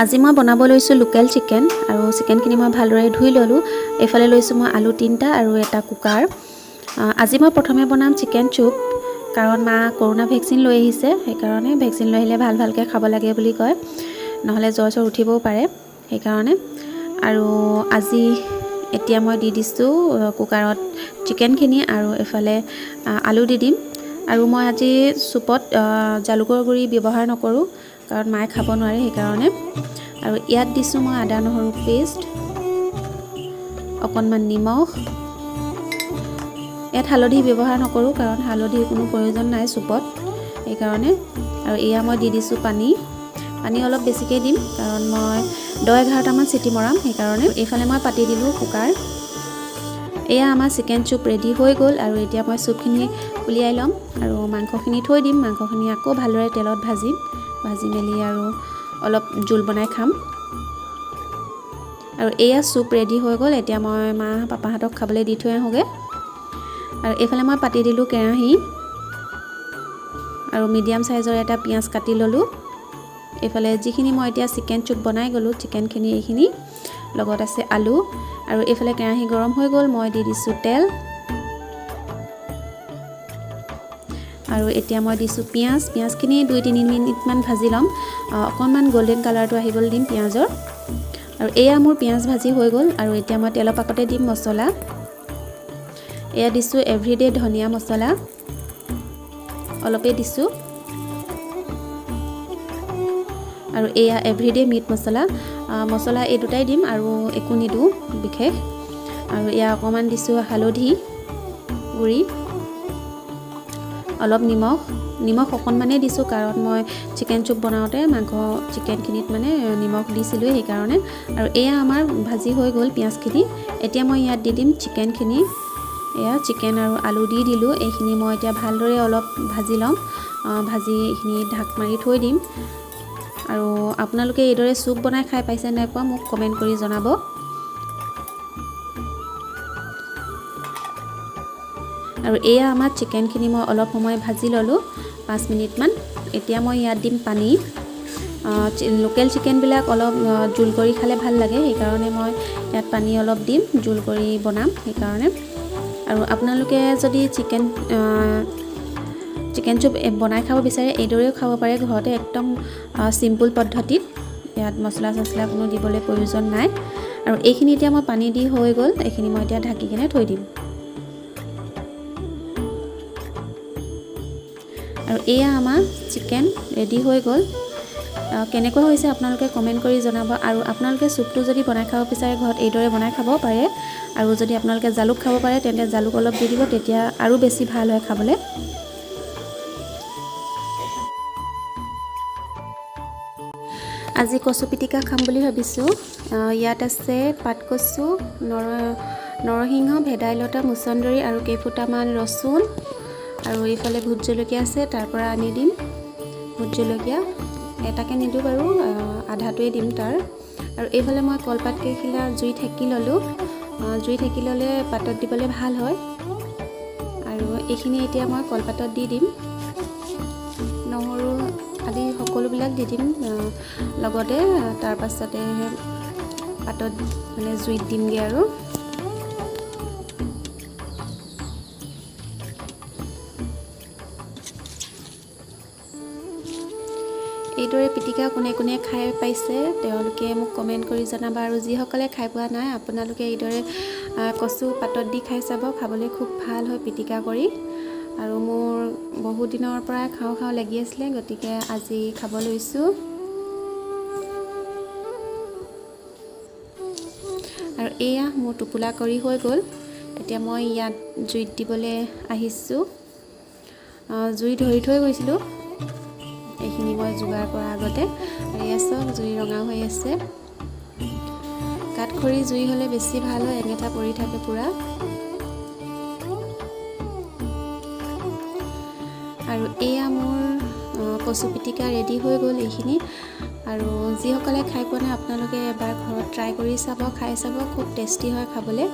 আজি মই বনাব লৈছোঁ লোকেল চিকেন আৰু চিকেনখিনি মই ভালদৰে ধুই ল'লোঁ। এইফালে লৈছোঁ মই আলু 3টা আৰু এটা কুকাৰ। আজি মই প্ৰথমে বনাম চিকেন চুপ, কাৰণ মা কৰোনা ভেকচিন লৈ আহিছে, সেইকাৰণে ভেকচিন লৈ আহিলে ভালকৈ খাব লাগে বুলি কয়, নহ'লে জ্বৰ উঠিবও পাৰে সেইকাৰণে। আৰু আজি এতিয়া মই দি দিছোঁ কুকাৰত চিকেনখিনি আৰু এফালে আলু দি দিম। আৰু মই আজি চুপত জালুকৰ গুড়ি ব্যৱহাৰ নকৰোঁ, কাৰণ মায়ে খাব নোৱাৰে সেইকাৰণে। আৰু ইয়াত দিছোঁ মই আদা নহৰু পেষ্ট, অকণমান নিমখ। ইয়াত হালধি ব্যৱহাৰ নকৰোঁ, কাৰণ হালধিৰ কোনো প্ৰয়োজন নাই চুপত সেইকাৰণে। আৰু এয়া মই দি দিছোঁ পানী অলপ বেছিকৈ দিম, কাৰণ মই 10-11টামান চিটি মৰাম সেইকাৰণে। এইফালে মই পাতি দিলোঁ কুকাৰ। এয়া আমাৰ চিকেন চুপ ৰেডি হৈ গ'ল। আৰু এতিয়া মই চুপখিনি উলিয়াই ল'ম আৰু মাংসখিনি থৈ দিম। মাংসখিনি আকৌ ভালদৰে তেলত ভাজি মেলি আৰু অলপ জোল বনাই খাম। আৰু এয়া চুপ ৰেডি হৈ গ'ল। এতিয়া মই মা পাপাহঁতক খাবলৈ দি থৈ আহোঁগৈ। আৰু এইফালে মই পাতি দিলোঁ কেৰাহী আৰু মিডিয়াম চাইজৰ এটা পিঁয়াজ কাটি ল'লোঁ। এইফালে যিখিনি মই এতিয়া চিকেন চুপ বনাই গ'লোঁ, চিকেনখিনি এইখিনি লগত আছে আলু। আৰু এইফালে কেৰাহী গৰম হৈ গ'ল, মই দি দিছোঁ তেল। আৰু এতিয়া মই দিছোঁ পিঁয়াজখিনি 2-3 মিনিটমান ভাজি ল'ম, অকণমান গল্ডেন কালাৰটো আহিবলৈ দিম পিঁয়াজৰ। আৰু এয়া মোৰ পিঁয়াজ ভাজি হৈ গ'ল। আৰু এতিয়া মই তেলৰ পাকতে দিম মছলা। এয়া দিছোঁ এভৰিডে ধনিয়া মছলা, অলপেই দিছোঁ। আৰু এয়া এভৰিডে মিট মছলা এই দুটাই দিম আৰু একো নিদিওঁ বিশেষ। আৰু এয়া অকণমান দিছোঁ হালধি গুড়ি, অলপ নিমখ অকণমানেই দিছোঁ, কাৰণ মই চিকেন চুপ বনাওঁতে চিকেনখিনিত মানে নিমখ দিছিলোঁ সেইকাৰণে। আৰু এয়া আমাৰ ভাজি হৈ গ'ল পিঁয়াজখিনি। এতিয়া মই ইয়াত দি দিম চিকেনখিনি। এয়া চিকেন আৰু আলু দি দিলোঁ। এইখিনি মই এতিয়া ভালদৰে অলপ ভাজি ল'ম, ভাজি এইখিনি ঢাক মাৰি থৈ দিম। আৰু আপোনালোকে এইদৰে চুপ বনাই খাই পাইছে নাই পোৱা, মোক কমেণ্ট কৰি জনাব। আৰু এয়া আমাৰ চিকেনখিনি মই অলপ সময় ভাজি ল'লোঁ, 5 মিনিটমান। এতিয়া মই ইয়াত দিম পানী। লোকেল চিকেনবিলাক অলপ জোল কৰি খালে ভাল লাগে, সেইকাৰণে মই ইয়াত পানী অলপ দিম, জোল কৰি বনাম সেইকাৰণে। আৰু আপোনালোকে যদি চিকেন চুপ বনাই খাব বিচাৰে, এইদৰেও খাব পাৰে ঘৰতে, একদম চিম্পুল পদ্ধতিত। ইয়াত মছলা কোনো দিবলৈ প্ৰয়োজন নাই। আৰু এইখিনি এতিয়া মই পানী দি হৈ গ'ল, এইখিনি মই এতিয়া ঢাকি কিনে থৈ দিম। আৰু এয়া আমাৰ চিকেন ৰেডি হৈ গ'ল। কেনেকুৱা হৈছে আপোনালোকে কমেণ্ট কৰি জনাব। আৰু আপোনালোকে চুপটো যদি বনাই খাব বিচাৰে ঘৰত, এইদৰে বনাই খাব পাৰে। আৰু যদি আপোনালোকে জালুক খাব পাৰে, তেন্তে জালুক অলপ দি দিব, তেতিয়া আৰু বেছি ভাল হয় খাবলৈ। আজি কচু পিটিকা খাম বুলি ভাবিছোঁ। ইয়াত আছে পাতকচু, নৰসিংহ, ভেদাইলতা, মুছন্দৰী আৰু কেইফুটামান ৰচুন। আৰু এইফালে ভোট জলকীয়া আছে, তাৰ পৰা আনি দিম ভোট জলকীয়া। এটাকে নিদিওঁ বাৰু, আধাটোৱে দিম তাৰ। আৰু এইফালে মই কলপাত কেইখিলা জুইত সেকি ল'লোঁ। জুইত সেকি ল'লে পাতত দিবলৈ ভাল হয়। আৰু এইখিনি এতিয়া মই কলপাতত দি দিম। নহৰু আদি সকলোবিলাক দি দিম লগতে, তাৰ পাছতে পাতত মানে জুইত দিমগৈ। আৰু এইদৰে পিটিকা কোনে কোনে খাই পাইছে, তেওঁলোকে মোক কমেণ্ট কৰি জনাবা। আৰু যিসকলে খাই পোৱা নাই, আপোনালোকে এইদৰে কচু পাতত দি খাই চাব, খাবলৈ খুব ভাল হয় পিটিকা কৰি। আৰু মোৰ বহুত দিনৰ পৰাই খাওঁ লাগি আছিলে, গতিকে আজি খাব লৈছোঁ। আৰু এয়া মোৰ টোপোলা কৰি হৈ গ'ল। এতিয়া মই ইয়াত জুইত দিবলৈ আহিছোঁ। জুই ধৰি থৈ গৈছিলোঁ, এইখিনি মই যোগাৰ কৰাৰ আগতে। আৰু এয়া চাওক, জুই ৰঙা হৈ আছে। কাঠখৰি জুই হ'লে বেছি ভাল হয়, এঙেটা পৰি থাকে পূৰা। আৰু এয়া মোৰ কচু পিটিকা ৰেডি হৈ গ'ল এইখিনি। আৰু যিসকলে খাই পোৱা নাই, আপোনালোকে এবাৰ ঘৰত ট্ৰাই কৰি চাব, খাই চাব, খুব টেষ্টি হয় খাবলৈ।